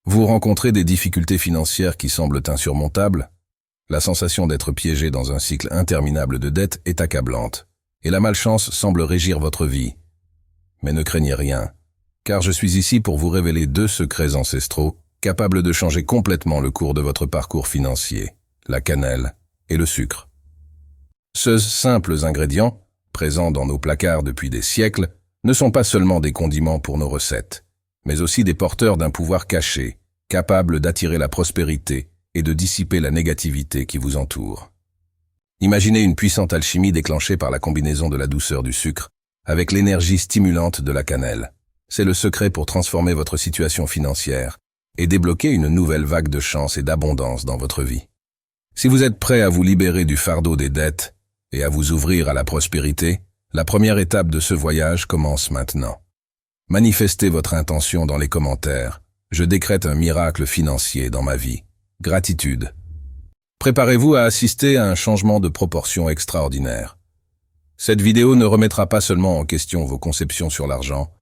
Vous rencontrez des difficultés financières qui semblent insurmontables? La sensation d'être piégé dans un cycle interminable de dettes est accablante, et la malchance semble régir votre vie. Mais ne craignez rien, car je suis ici pour vous révéler 2 secrets ancestraux capables de changer complètement le cours de votre parcours financier, la cannelle et le sucre. Ces simples ingrédients, présents dans nos placards depuis des siècles, ne sont pas seulement des condiments pour nos recettes, mais aussi des porteurs d'un pouvoir caché, capable d'attirer la prospérité et de dissiper la négativité qui vous entoure. Imaginez une puissante alchimie déclenchée par la combinaison de la douceur du sucre avec l'énergie stimulante de la cannelle. C'est le secret pour transformer votre situation financière et débloquer une nouvelle vague de chance et d'abondance dans votre vie. Si vous êtes prêt à vous libérer du fardeau des dettes et à vous ouvrir à la prospérité, la première étape de ce voyage commence maintenant. Manifestez votre intention dans les commentaires. Je décrète un miracle financier dans ma vie. Gratitude. Préparez-vous à assister à un changement de proportion extraordinaire. Cette vidéo ne remettra pas seulement en question vos conceptions sur l'argent,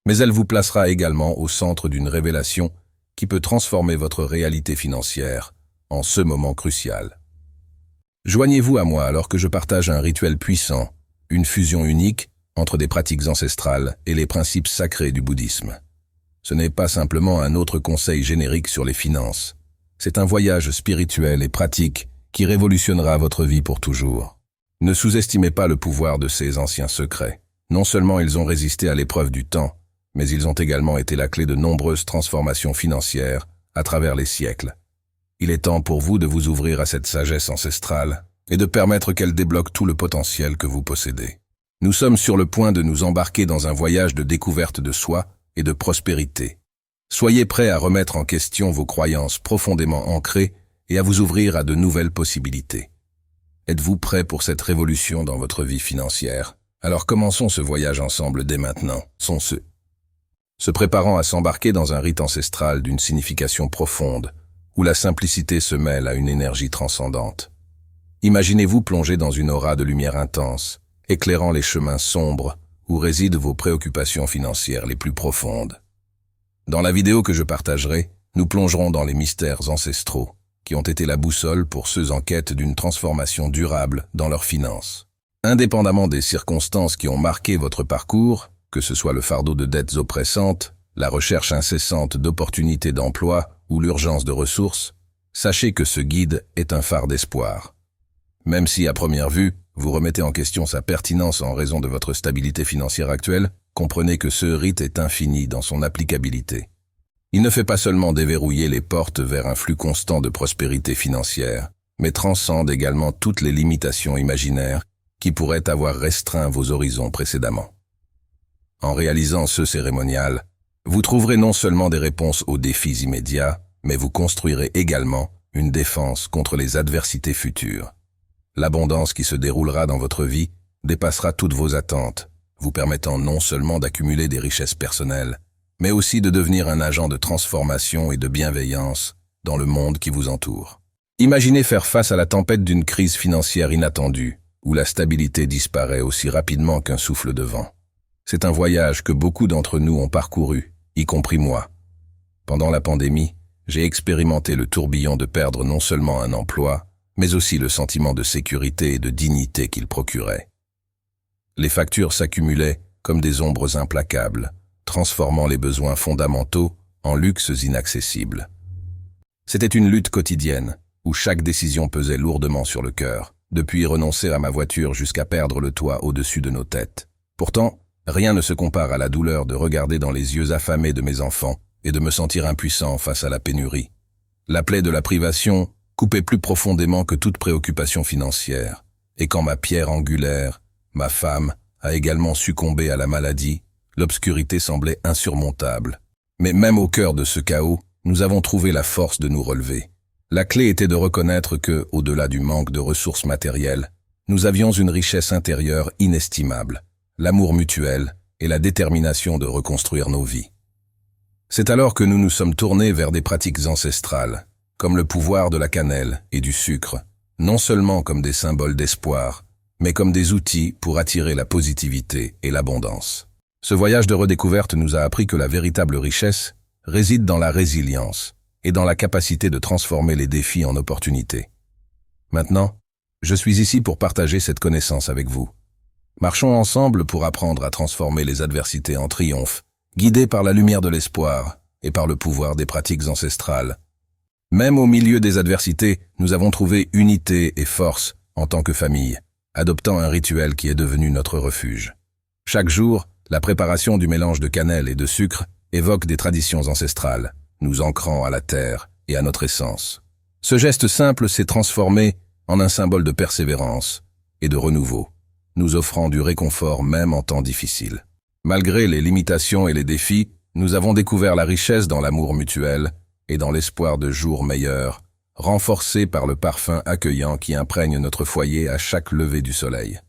mais elle vous placera également au centre d'une révélation qui peut transformer votre réalité financière en ce moment crucial. Joignez-vous à moi alors que je partage un rituel puissant, une fusion unique entre des pratiques ancestrales et les principes sacrés du bouddhisme. Ce n'est pas simplement un autre conseil générique sur les finances. C'est un voyage spirituel et pratique qui révolutionnera votre vie pour toujours. Ne sous-estimez pas le pouvoir de ces anciens secrets. Non seulement ils ont résisté à l'épreuve du temps, mais ils ont également été la clé de nombreuses transformations financières à travers les siècles. Il est temps pour vous de vous ouvrir à cette sagesse ancestrale et de permettre qu'elle débloque tout le potentiel que vous possédez. Nous sommes sur le point de nous embarquer dans un voyage de découverte de soi et de prospérité. Soyez prêts à remettre en question vos croyances profondément ancrées et à vous ouvrir à de nouvelles possibilités. Êtes-vous prêts pour cette révolution dans votre vie financière? Alors commençons ce voyage ensemble dès maintenant. Se préparant à s'embarquer dans un rite ancestral d'une signification profonde, où la simplicité se mêle à une énergie transcendante. Imaginez-vous plongé dans une aura de lumière intense, éclairant les chemins sombres où résident vos préoccupations financières les plus profondes. Dans la vidéo que je partagerai, nous plongerons dans les mystères ancestraux, qui ont été la boussole pour ceux en quête d'une transformation durable dans leurs finances. Indépendamment des circonstances qui ont marqué votre parcours, que ce soit le fardeau de dettes oppressantes, la recherche incessante d'opportunités d'emploi ou l'urgence de ressources, sachez que ce guide est un phare d'espoir. Même si, à première vue, vous remettez en question sa pertinence en raison de votre stabilité financière actuelle, comprenez que ce rite est infini dans son applicabilité. Il ne fait pas seulement déverrouiller les portes vers un flux constant de prospérité financière, mais transcende également toutes les limitations imaginaires qui pourraient avoir restreint vos horizons précédemment. En réalisant ce cérémonial, vous trouverez non seulement des réponses aux défis immédiats, mais vous construirez également une défense contre les adversités futures. L'abondance qui se déroulera dans votre vie dépassera toutes vos attentes, vous permettant non seulement d'accumuler des richesses personnelles, mais aussi de devenir un agent de transformation et de bienveillance dans le monde qui vous entoure. Imaginez faire face à la tempête d'une crise financière inattendue, où la stabilité disparaît aussi rapidement qu'un souffle de vent. C'est un voyage que beaucoup d'entre nous ont parcouru, y compris moi. Pendant la pandémie, j'ai expérimenté le tourbillon de perdre non seulement un emploi, mais aussi le sentiment de sécurité et de dignité qu'il procurait. Les factures s'accumulaient comme des ombres implacables, transformant les besoins fondamentaux en luxes inaccessibles. C'était une lutte quotidienne, où chaque décision pesait lourdement sur le cœur, depuis renoncer à ma voiture jusqu'à perdre le toit au-dessus de nos têtes. Pourtant, rien ne se compare à la douleur de regarder dans les yeux affamés de mes enfants et de me sentir impuissant face à la pénurie. La plaie de la privation coupait plus profondément que toute préoccupation financière, et quand ma pierre angulaire, ma femme, a également succombé à la maladie, l'obscurité semblait insurmontable. Mais même au cœur de ce chaos, nous avons trouvé la force de nous relever. La clé était de reconnaître que, au-delà du manque de ressources matérielles, nous avions une richesse intérieure inestimable, l'amour mutuel et la détermination de reconstruire nos vies. C'est alors que nous nous sommes tournés vers des pratiques ancestrales, comme le pouvoir de la cannelle et du sucre, non seulement comme des symboles d'espoir, mais comme des outils pour attirer la positivité et l'abondance. Ce voyage de redécouverte nous a appris que la véritable richesse réside dans la résilience et dans la capacité de transformer les défis en opportunités. Maintenant, je suis ici pour partager cette connaissance avec vous. Marchons ensemble pour apprendre à transformer les adversités en triomphe, guidés par la lumière de l'espoir et par le pouvoir des pratiques ancestrales. Même au milieu des adversités, nous avons trouvé unité et force en tant que famille, adoptant un rituel qui est devenu notre refuge. Chaque jour, la préparation du mélange de cannelle et de sucre évoque des traditions ancestrales, nous ancrant à la terre et à notre essence. Ce geste simple s'est transformé en un symbole de persévérance et de renouveau, nous offrant du réconfort même en temps difficiles. Malgré les limitations et les défis, nous avons découvert la richesse dans l'amour mutuel et dans l'espoir de jours meilleurs, renforcé par le parfum accueillant qui imprègne notre foyer à chaque lever du soleil.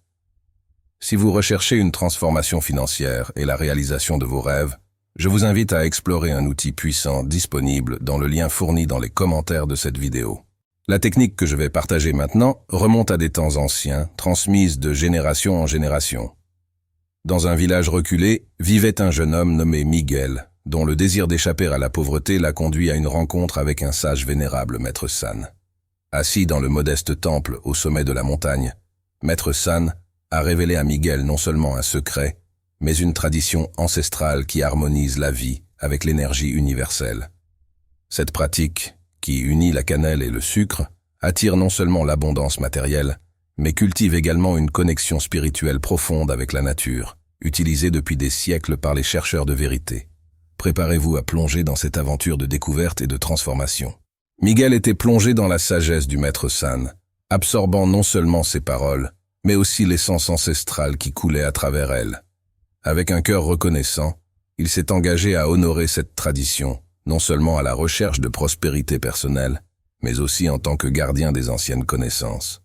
Si vous recherchez une transformation financière et la réalisation de vos rêves, je vous invite à explorer un outil puissant disponible dans le lien fourni dans les commentaires de cette vidéo. La technique que je vais partager maintenant remonte à des temps anciens, transmise de génération en génération. Dans un village reculé, vivait un jeune homme nommé Miguel, dont le désir d'échapper à la pauvreté l'a conduit à une rencontre avec un sage vénérable, Maître San. Assis dans le modeste temple au sommet de la montagne, Maître San a révélé à Miguel non seulement un secret, mais une tradition ancestrale qui harmonise la vie avec l'énergie universelle. Cette pratique, qui unit la cannelle et le sucre, attire non seulement l'abondance matérielle, mais cultive également une connexion spirituelle profonde avec la nature, utilisée depuis des siècles par les chercheurs de vérité. Préparez-vous à plonger dans cette aventure de découverte et de transformation. Miguel était plongé dans la sagesse du Maître San, absorbant non seulement ses paroles, mais aussi l'essence ancestrale qui coulait à travers elles. Avec un cœur reconnaissant, il s'est engagé à honorer cette tradition, non seulement à la recherche de prospérité personnelle, mais aussi en tant que gardien des anciennes connaissances.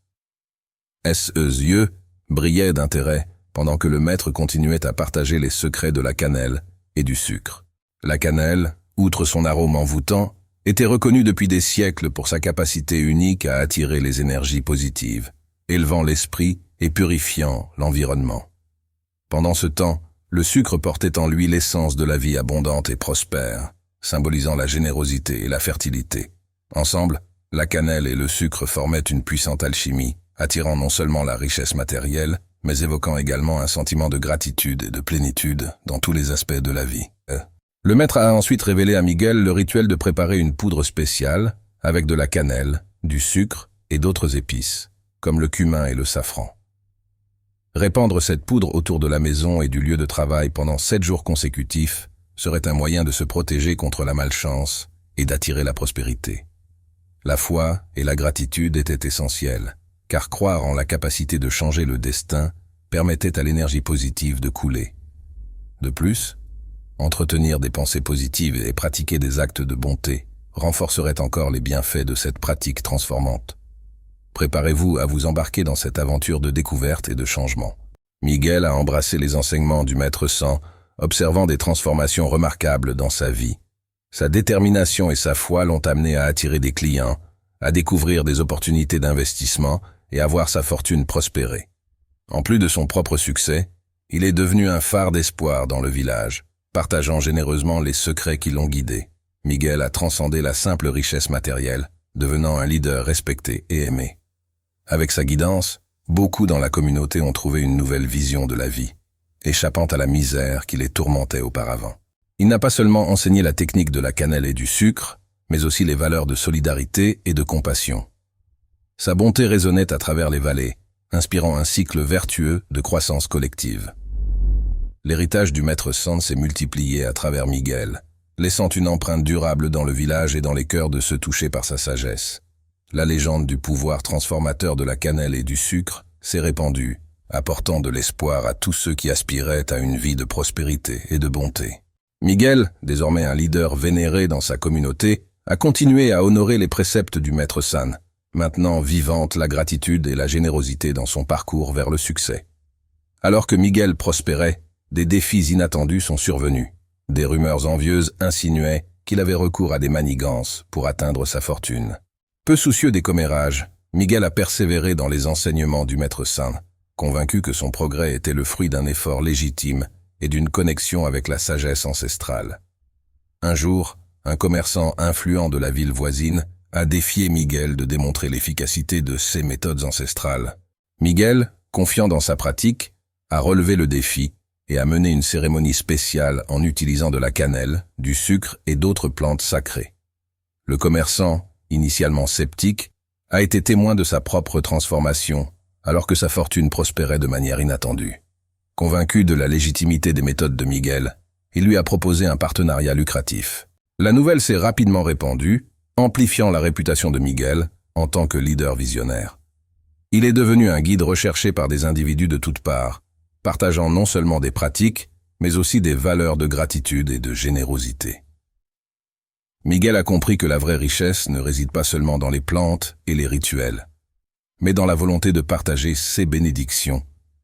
Ses yeux brillaient d'intérêt pendant que le maître continuait à partager les secrets de la cannelle et du sucre. La cannelle, outre son arôme envoûtant, était reconnue depuis des siècles pour sa capacité unique à attirer les énergies positives, élevant l'esprit et purifiant l'environnement. Pendant ce temps, le sucre portait en lui l'essence de la vie abondante et prospère, symbolisant la générosité et la fertilité. Ensemble, la cannelle et le sucre formaient une puissante alchimie, attirant non seulement la richesse matérielle, mais évoquant également un sentiment de gratitude et de plénitude dans tous les aspects de la vie. Le maître a ensuite révélé à Miguel le rituel de préparer une poudre spéciale avec de la cannelle, du sucre et d'autres épices, comme le cumin et le safran. Répandre cette poudre autour de la maison et du lieu de travail pendant 7 jours consécutifs serait un moyen de se protéger contre la malchance et d'attirer la prospérité. La foi et la gratitude étaient essentielles, car croire en la capacité de changer le destin permettait à l'énergie positive de couler. De plus, entretenir des pensées positives et pratiquer des actes de bonté renforcerait encore les bienfaits de cette pratique transformante. Préparez-vous à vous embarquer dans cette aventure de découverte et de changement. Miguel a embrassé les enseignements du Maître San, observant des transformations remarquables dans sa vie. Sa détermination et sa foi l'ont amené à attirer des clients, à découvrir des opportunités d'investissement et à voir sa fortune prospérer. En plus de son propre succès, il est devenu un phare d'espoir dans le village, partageant généreusement les secrets qui l'ont guidé. Miguel a transcendé la simple richesse matérielle, devenant un leader respecté et aimé. Avec sa guidance, beaucoup dans la communauté ont trouvé une nouvelle vision de la vie, échappant à la misère qui les tourmentait auparavant. Il n'a pas seulement enseigné la technique de la cannelle et du sucre, mais aussi les valeurs de solidarité et de compassion. Sa bonté résonnait à travers les vallées, inspirant un cycle vertueux de croissance collective. L'héritage du Maître San s'est multiplié à travers Miguel, laissant une empreinte durable dans le village et dans les cœurs de ceux touchés par sa sagesse. La légende du pouvoir transformateur de la cannelle et du sucre s'est répandue, apportant de l'espoir à tous ceux qui aspiraient à une vie de prospérité et de bonté. Miguel, désormais un leader vénéré dans sa communauté, a continué à honorer les préceptes du Maître San, maintenant vivante la gratitude et la générosité dans son parcours vers le succès. Alors que Miguel prospérait, des défis inattendus sont survenus. Des rumeurs envieuses insinuaient qu'il avait recours à des manigances pour atteindre sa fortune. Peu soucieux des commérages, Miguel a persévéré dans les enseignements du Maître San, convaincu que son progrès était le fruit d'un effort légitime et d'une connexion avec la sagesse ancestrale. Un jour, un commerçant influent de la ville voisine a défié Miguel de démontrer l'efficacité de ses méthodes ancestrales. Miguel, confiant dans sa pratique, a relevé le défi et a mené une cérémonie spéciale en utilisant de la cannelle, du sucre et d'autres plantes sacrées. Le commerçant, initialement sceptique, a été témoin de sa propre transformation, alors que sa fortune prospérait de manière inattendue. Convaincu de la légitimité des méthodes de Miguel, il lui a proposé un partenariat lucratif. La nouvelle s'est rapidement répandue, amplifiant la réputation de Miguel en tant que leader visionnaire. Il est devenu un guide recherché par des individus de toutes parts, partageant non seulement des pratiques, mais aussi des valeurs de gratitude et de générosité. Miguel a compris que la vraie richesse ne réside pas seulement dans les plantes et les rituels, mais dans la volonté de partager ses bénédictions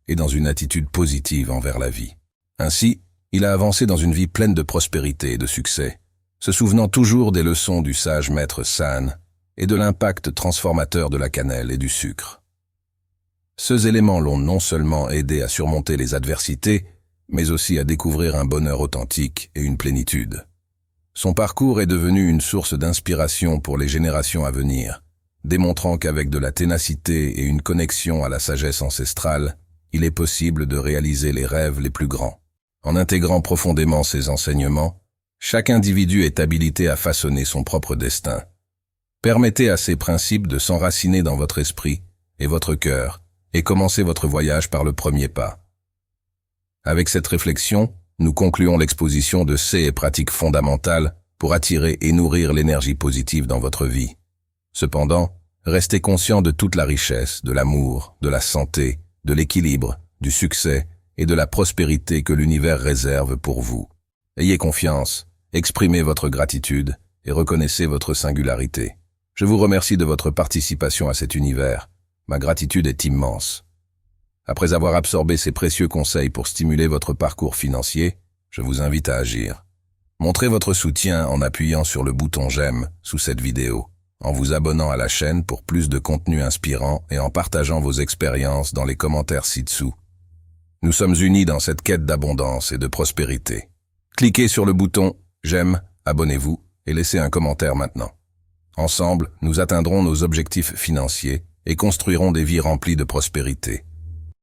et dans une attitude positive envers la vie. Ainsi, il a avancé dans une vie pleine de prospérité et de succès, se souvenant toujours des leçons du sage maître San et de l'impact transformateur de la cannelle et du sucre. Ces éléments l'ont non seulement aidé à surmonter les adversités, mais aussi à découvrir un bonheur authentique et une plénitude. Son parcours est devenu une source d'inspiration pour les générations à venir, démontrant qu'avec de la ténacité et une connexion à la sagesse ancestrale, il est possible de réaliser les rêves les plus grands. En intégrant profondément ces enseignements, chaque individu est habilité à façonner son propre destin. Permettez à ces principes de s'enraciner dans votre esprit et votre cœur, et commencez votre voyage par le premier pas. Avec cette réflexion, nous concluons l'exposition de ces pratiques fondamentales pour attirer et nourrir l'énergie positive dans votre vie. Cependant, restez conscient de toute la richesse, de l'amour, de la santé, de l'équilibre, du succès et de la prospérité que l'univers réserve pour vous. Ayez confiance, exprimez votre gratitude et reconnaissez votre singularité. Je vous remercie de votre participation à cet univers. Ma gratitude est immense. Après avoir absorbé ces précieux conseils pour stimuler votre parcours financier, je vous invite à agir. Montrez votre soutien en appuyant sur le bouton j'aime sous cette vidéo, en vous abonnant à la chaîne pour plus de contenu inspirant et en partageant vos expériences dans les commentaires ci-dessous. Nous sommes unis dans cette quête d'abondance et de prospérité. Cliquez sur le bouton j'aime, abonnez-vous et laissez un commentaire maintenant. Ensemble, nous atteindrons nos objectifs financiers et construirons des vies remplies de prospérité.